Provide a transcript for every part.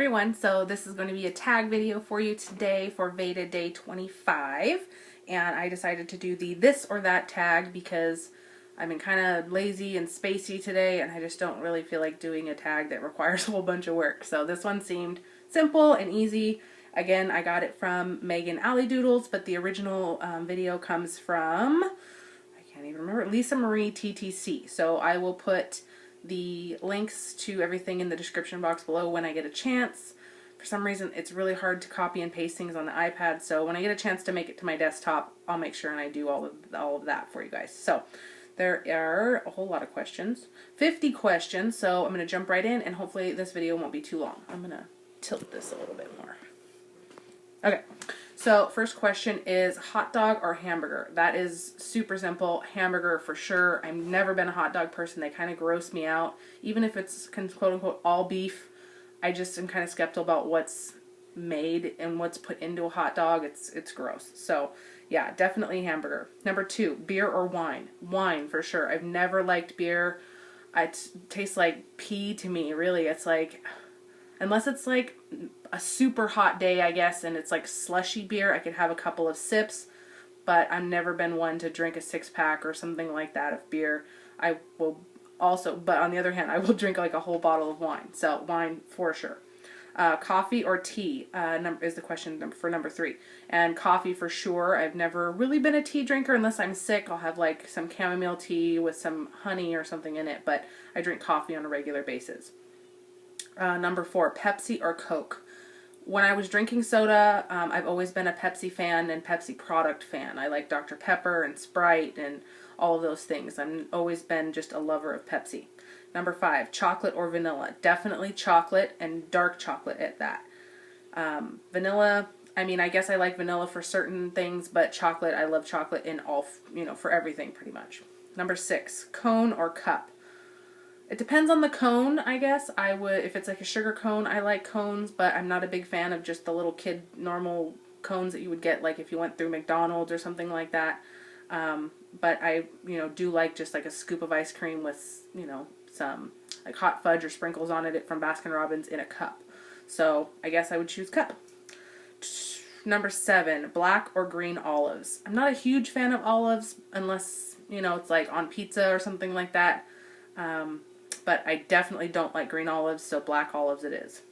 Everyone, so this is going to be a tag video for you today for VEDA Day 25, and I decided to do the this or that tag because I've been kind of lazy and spacey today, and I just don't really feel like doing a tag that requires a whole bunch of work. So this one seemed simple and easy. Again, I got it from Megan Alley Doodles, but the original video comes from, I can't even remember, Lisa MarieTTC. So I will put the links to everything in the description box below when I get a chance. For some reason, it's really hard to copy and paste things on the iPad, so when I get a chance to make it to my desktop, I'll make sure and I do all of that for you guys. So there are a whole lot of questions, 50 questions, so I'm going to jump right in, and hopefully this video won't be too long. I'm going to tilt this a little bit more. Okay, so first question is hot dog or hamburger? That is super simple. Hamburger for sure. I've never been a hot dog person. They kind of gross me out. Even if it's quote unquote all beef, I just am kind of skeptical about what's made and what's put into a hot dog. It's gross. So yeah, definitely hamburger. Number 2, beer or wine? Wine for sure. I've never liked beer. It tastes like pee to me, really. It's like, unless it's like a super hot day, I guess, and it's like slushy beer, I could have a couple of sips, but I've never been one to drink a 6-pack or something like that of beer. I will also, but on the other hand, I will drink like a whole bottle of wine. So wine for sure. Coffee or tea is the question for number 3. And coffee for sure. I've never really been a tea drinker unless I'm sick. I'll have like some chamomile tea with some honey or something in it, but I drink coffee on a regular basis. Number 4, Pepsi or Coke? When I was drinking soda, I've always been a Pepsi fan and Pepsi product fan. I like Dr. Pepper and Sprite and all of those things. I've always been just a lover of Pepsi. Number 5, chocolate or vanilla? Definitely chocolate, and dark chocolate at that. Vanilla, I mean, I guess I like vanilla for certain things, but chocolate, I love chocolate in all, for everything pretty much. Number 6, cone or cup? It depends on the cone, I guess. I would, if it's like a sugar cone, I like cones, but I'm not a big fan of just the little kid normal cones that you would get like if you went through McDonald's or something like that. But I, do like just like a scoop of ice cream with, some like hot fudge or sprinkles on it from Baskin-Robbins in a cup. So I guess I would choose cup. Number 7, black or green olives? I'm not a huge fan of olives unless, it's like on pizza or something like that. But I definitely don't like green olives, so black olives it is.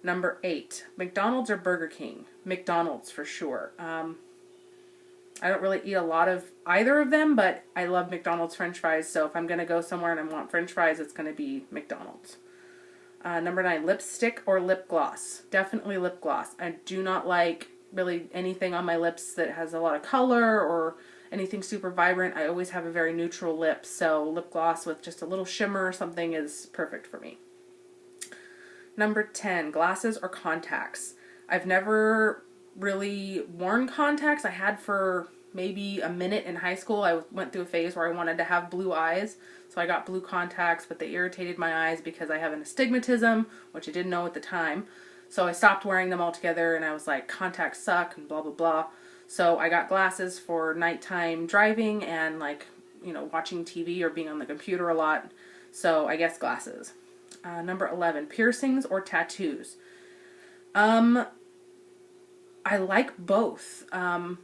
Number 8, McDonald's or Burger King? McDonald's for sure. I don't really eat a lot of either of them, but I love McDonald's French fries, so if I'm going to go somewhere and I want French fries, it's going to be McDonald's. Number 9, lipstick or lip gloss? Definitely lip gloss. I do not like really anything on my lips that has a lot of color or anything super vibrant. I always have a very neutral lip, so lip gloss with just a little shimmer or something is perfect for me. Number 10, glasses or contacts? I've never really worn contacts. I had for maybe a minute in high school. I went through a phase where I wanted to have blue eyes, so I got blue contacts, but they irritated my eyes because I have an astigmatism, which I didn't know at the time. So I stopped wearing them altogether, and I was like, contacts suck and blah blah blah. So I got glasses for nighttime driving and like, watching TV or being on the computer a lot. So I guess glasses. Number 11, piercings or tattoos? I like both. I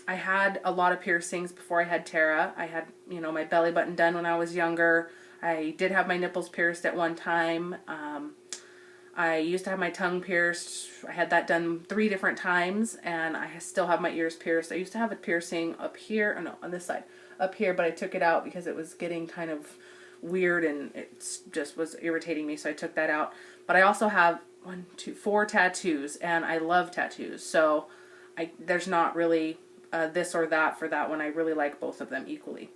had a lot of piercings before I had Tara. I had, my belly button done when I was younger. I did have my nipples pierced at one time. I used to have my tongue pierced. I had that done 3 different times, and I still have my ears pierced. I used to have a piercing up here, oh no, on this side, up here, but I took it out because it was getting kind of weird and it just was irritating me, so I took that out. But I also have 4 tattoos, and I love tattoos, so there's not really this or that for that one. I really like both of them equally.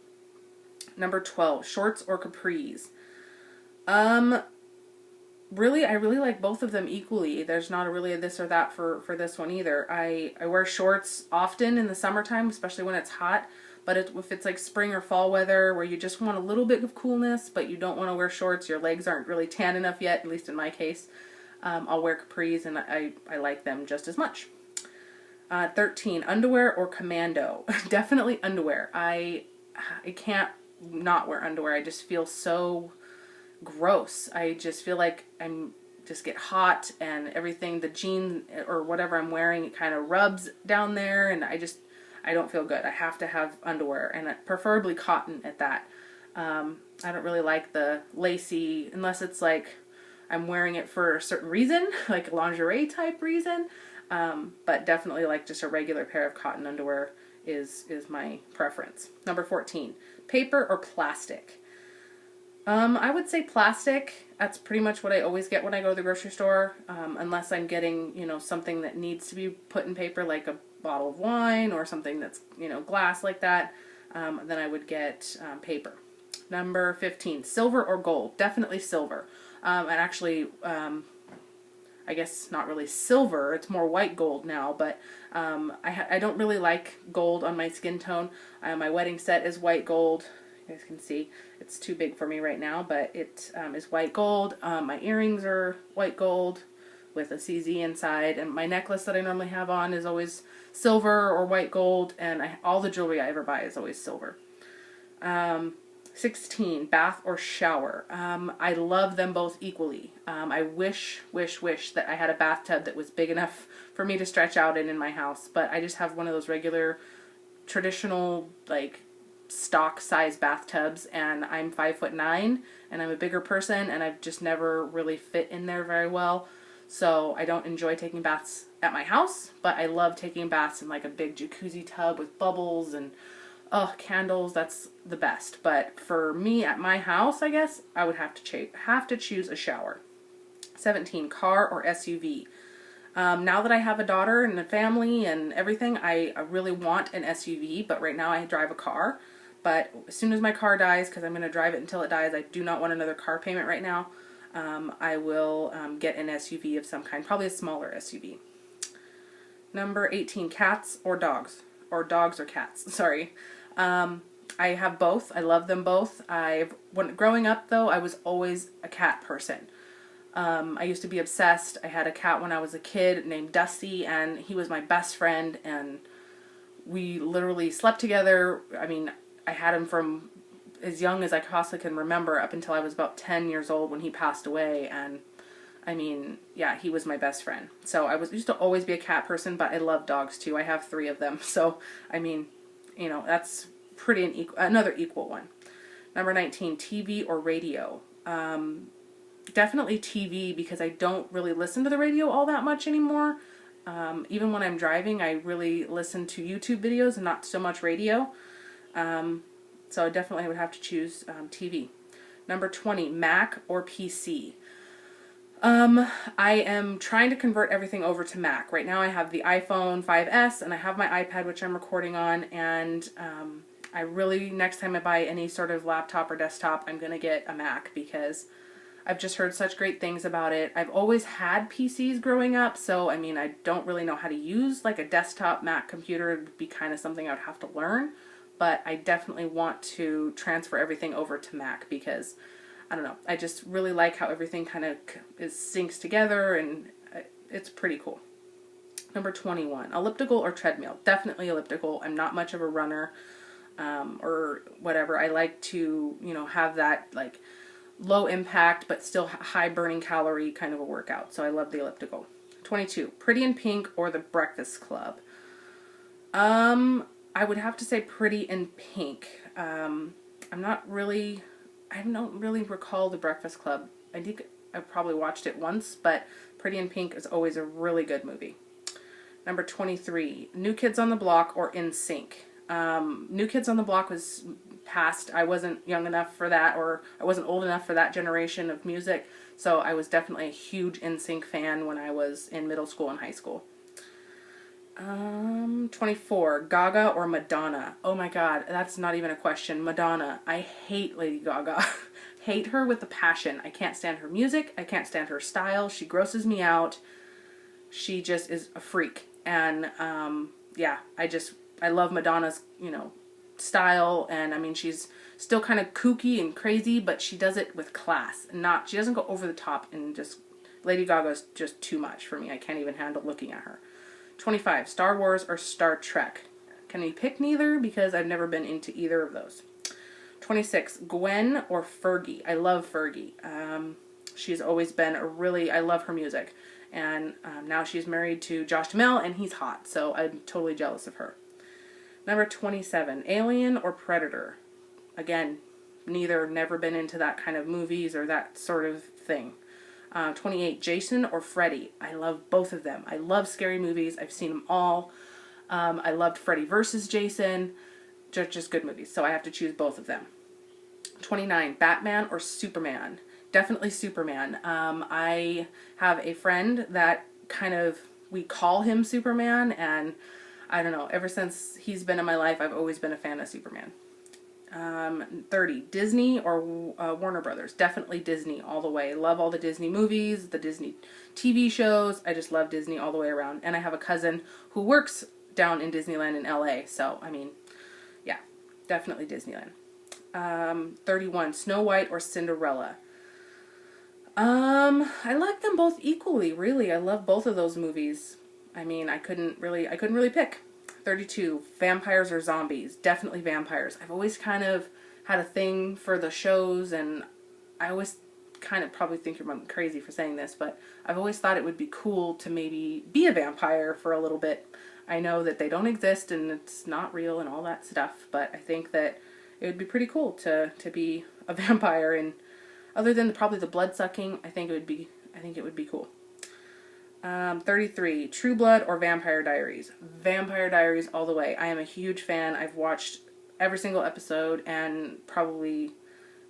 Number 12, shorts or capris? Really, I really like both of them equally. There's not really a this or that for this one either. I wear shorts often in the summertime, especially when it's hot. But if it's like spring or fall weather where you just want a little bit of coolness, but you don't want to wear shorts, your legs aren't really tan enough yet, at least in my case, I'll wear capris, and I like them just as much. 13, underwear or Commando? Definitely underwear. I can't not wear underwear. I just feel so gross. I just feel like I'm just get hot, and everything, the jean or whatever I'm wearing, it kind of rubs down there, and I don't feel good. I have to have underwear, and preferably cotton at that. I don't really like the lacy, unless it's like I'm wearing it for a certain reason, like a lingerie type reason. But definitely like just a regular pair of cotton underwear is my preference. Number 14, paper or plastic? I would say plastic. That's pretty much what I always get when I go to the grocery store, unless I'm getting, you know, something that needs to be put in paper, like a bottle of wine or something that's, you know, glass like that. Then I would get paper. Number 15, silver or gold? Definitely silver. And actually, I guess not really silver, it's more white gold now, but I don't really like gold on my skin tone. My wedding set is white gold. You guys can see it's too big for me right now, but it is white gold. My earrings are white gold with a CZ inside, and my necklace that I normally have on is always silver or white gold, and all the jewelry I ever buy is always silver. 16, bath or shower. I love them both equally. I wish that I had a bathtub that was big enough for me to stretch out in my house, but I just have one of those regular, traditional, like, stock size bathtubs, and I'm 5'9", and I'm a bigger person, and I've just never really fit in there very well. So I don't enjoy taking baths at my house, but I love taking baths in like a big jacuzzi tub with bubbles and candles. That's the best. But for me at my house, I guess I would have to choose a shower. 17, car or SUV? Now that I have a daughter and a family and everything, I really want an SUV, but right now I drive a car. But as soon as my car dies, because I'm going to drive it until it dies, I do not want another car payment right now. I will get an SUV of some kind, probably a smaller SUV. Number 18, cats or dogs? Or dogs or cats, sorry. I have both. I love them both. Growing up, though, I was always a cat person. I used to be obsessed. I had a cat when I was a kid named Dusty, and he was my best friend, and we literally slept together. I mean, I had him from as young as I possibly can remember up until I was about 10 years old when he passed away, and I mean, yeah, he was my best friend. So I used to always be a cat person, but I love dogs too. I have 3 of them. So, I mean, you know, that's another equal one. Number 19, TV or radio? Definitely TV, because I don't really listen to the radio all that much anymore. Even when I'm driving, I really listen to YouTube videos and not so much radio. So I definitely would have to choose TV. Number 20, Mac or PC? I am trying to convert everything over to Mac. Right now I have the iPhone 5S and I have my iPad, which I'm recording on, and I really, next time I buy any sort of laptop or desktop, I'm going to get a Mac, because I've just heard such great things about it. I've always had PCs growing up, so I mean, I don't really know how to use like a desktop Mac computer. It would be kind of something I would have to learn, but I definitely want to transfer everything over to Mac, because I don't know, I just really like how everything kind of syncs together, and it's pretty cool. Number 21, elliptical or treadmill? Definitely elliptical. I'm not much of a runner or whatever. I like to, you know, have that like low impact but still high burning calorie kind of a workout. So I love the elliptical. 22, Pretty in Pink or The Breakfast Club? I would have to say Pretty in Pink. I don't really recall The Breakfast Club. I think I probably watched it once, but Pretty in Pink is always a really good movie. Number 23, New Kids on the Block or NSYNC? New Kids on the Block was past. I wasn't young enough for that, or I wasn't old enough for that generation of music, so I was definitely a huge NSYNC fan when I was in middle school and high school. 24, Gaga or Madonna? Oh my god, that's not even a question. Madonna. I hate Lady Gaga. Hate her with a passion. I can't stand her music. I can't stand her style. She grosses me out. She just is a freak. And, yeah, I love Madonna's, you know, style, and I mean, she's still kind of kooky and crazy, but she does it with class, and she doesn't go over the top, and just, Lady Gaga's just too much for me. I can't even handle looking at her. 25, Star Wars or Star Trek? Can we pick neither? Because I've never been into either of those. 26, Gwen or Fergie? I love Fergie. She's always been I love her music. And now she's married to Josh Duhamel, and he's hot, so I'm totally jealous of her. Number 27, Alien or Predator? Again, neither, never been into that kind of movies or that sort of thing. 28, Jason or Freddy? I love both of them. I love scary movies. I've seen them all. I loved Freddy versus Jason. Just good movies, so I have to choose both of them. 29, Batman or Superman? Definitely Superman. I have a friend that we call him Superman, and I don't know, ever since he's been in my life, I've always been a fan of Superman. 30, Disney or Warner Brothers? Definitely Disney all the way. Love all the Disney movies, the Disney TV shows. I just love Disney all the way around. And I have a cousin who works down in Disneyland in LA, so I mean, yeah, definitely Disneyland. 31, Snow White or Cinderella? I like them both equally, really. I love both of those movies. I mean, I couldn't really pick. 32, vampires or zombies? Definitely vampires. I've always kind of had a thing for the shows, and I always kind of probably think I'm crazy for saying this, but I've always thought it would be cool to maybe be a vampire for a little bit. I know that they don't exist and it's not real and all that stuff, but I think that it would be pretty cool to be a vampire, and other than probably the blood sucking, I think it would be cool. 33, True Blood or Vampire Diaries? Vampire Diaries all the way. I am a huge fan. I've watched every single episode and probably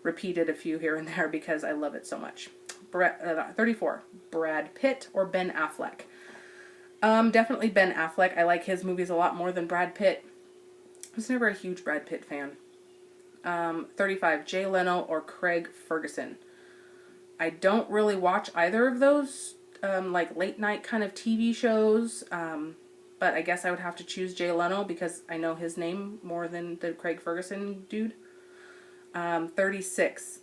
repeated a few here and there because I love it so much. 34, Brad Pitt or Ben Affleck? Definitely Ben Affleck. I like his movies a lot more than Brad Pitt. I was never a huge Brad Pitt fan. 35, Jay Leno or Craig Ferguson? I don't really watch either of those like late night kind of TV shows, but I guess I would have to choose Jay Leno because I know his name more than the Craig Ferguson dude. 36,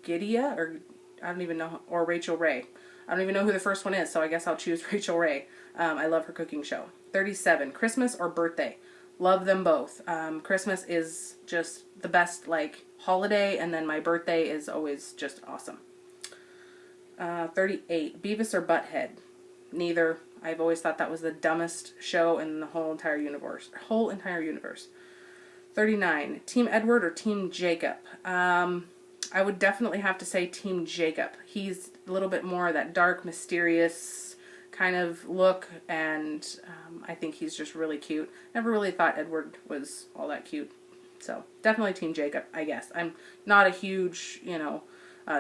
Gidia, or I don't even know, or Rachel Ray. I don't even know who the first one is, so I guess I'll choose Rachel Ray. I love her cooking show. 37, Christmas or birthday? Love them both. Christmas is just the best, like, holiday, and then my birthday is always just awesome. 38, Beavis or Butthead? Neither. I've always thought that was the dumbest show in the whole entire universe. 39, Team Edward or Team Jacob? I would definitely have to say Team Jacob. He's a little bit more of that dark, mysterious kind of look, and I think he's just really cute. Never really thought Edward was all that cute. So, definitely Team Jacob, I guess. I'm not a huge,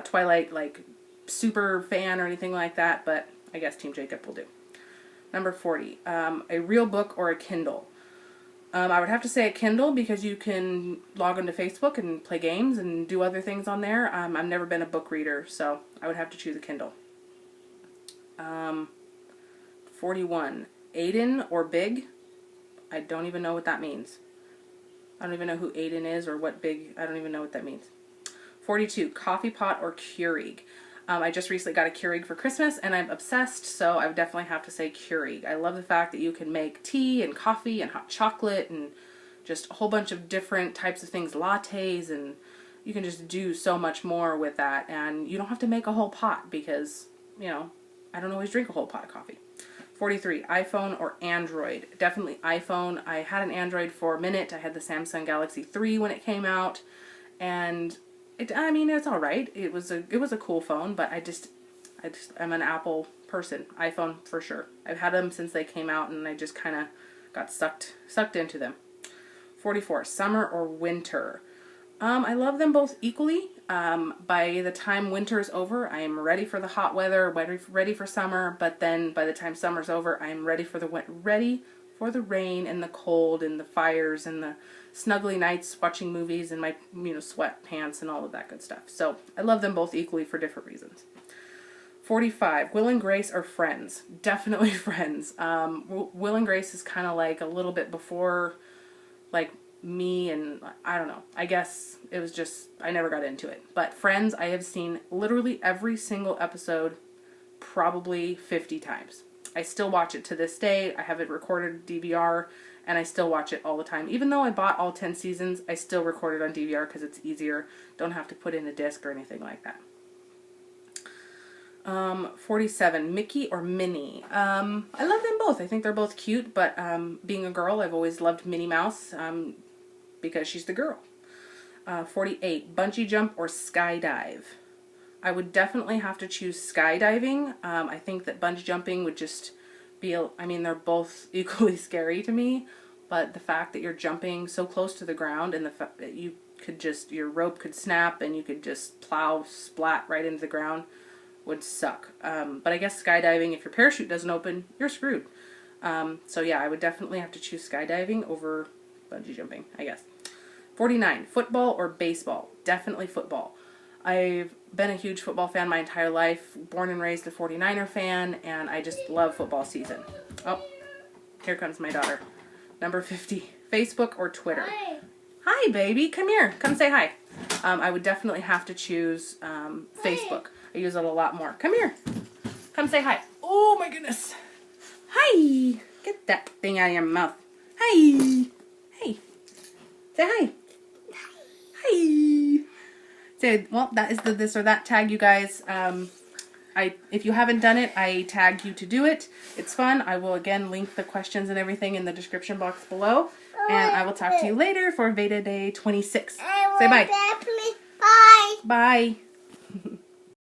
Twilight, like, super fan or anything like that, but I guess Team Jacob will do. Number 40, a real book or a Kindle? I would have to say a Kindle because you can log onto Facebook and play games and do other things on there. I've never been a book reader, so I would have to choose a Kindle. 41, Aiden or Big? I don't even know what that means. I don't even know who Aiden is or what Big, I don't even know what that means. 42, Coffee Pot or Keurig? I just recently got a Keurig for Christmas, and I'm obsessed, so I would definitely have to say Keurig. I love the fact that you can make tea and coffee and hot chocolate and just a whole bunch of different types of things, lattes, and you can just do so much more with that. And you don't have to make a whole pot because, I don't always drink a whole pot of coffee. 43, iPhone or Android? Definitely iPhone. I had an Android for a minute. I had the Samsung Galaxy 3 when it came out, and it's all right. It was a cool phone, but I'm an Apple person. iPhone for sure. I've had them since they came out, and I just kind of got sucked into them. 44, summer or winter? I love them both equally. By the time winter's over, I am ready for the hot weather, ready for summer, but then by the time summer's over, I am ready for the rain and the cold and the fires and the snuggly nights watching movies and my, sweatpants and all of that good stuff. So I love them both equally for different reasons. 45, Will and Grace or Friends? Definitely Friends. Will and Grace is kind of like a little bit before, like, me, and I don't know. I guess it was just, I never got into it. But Friends, I have seen literally every single episode probably 50 times. I still watch it to this day. I have it recorded DVR, and I still watch it all the time. Even though I bought all 10 seasons, I still record it on DVR because it's easier. Don't have to put in a disc or anything like that. 47, Mickey or Minnie? I love them both. I think they're both cute, but being a girl, I've always loved Minnie Mouse because she's the girl. 48, bungee jump or skydive? I would definitely have to choose skydiving. I think that bungee jumping would just be, I mean, they're both equally scary to me, but the fact that you're jumping so close to the ground and the fact that you could just, your rope could snap and you could just plow splat right into the ground would suck. But I guess skydiving, if your parachute doesn't open, you're screwed. So yeah, I would definitely have to choose skydiving over bungee jumping, I guess. 49, football or baseball? Definitely football. I've been a huge football fan my entire life, born and raised a 49er fan, and I just love football season. Oh, here comes my daughter. Number 50, Facebook or Twitter? Hi. Hi, baby. Come here. Come say hi. I would definitely have to choose Facebook. I use it a lot more. Come here. Come say hi. Oh, my goodness. Hi. Get that thing out of your mouth. Hi. Hey. Say hi. Hi. So, well, that is the this or that tag, you guys. If you haven't done it, I tagged you to do it. It's fun. I will, again, link the questions and everything in the description box below. And I will talk to you later for VEDA Day 26. Say bye. Bye. Bye.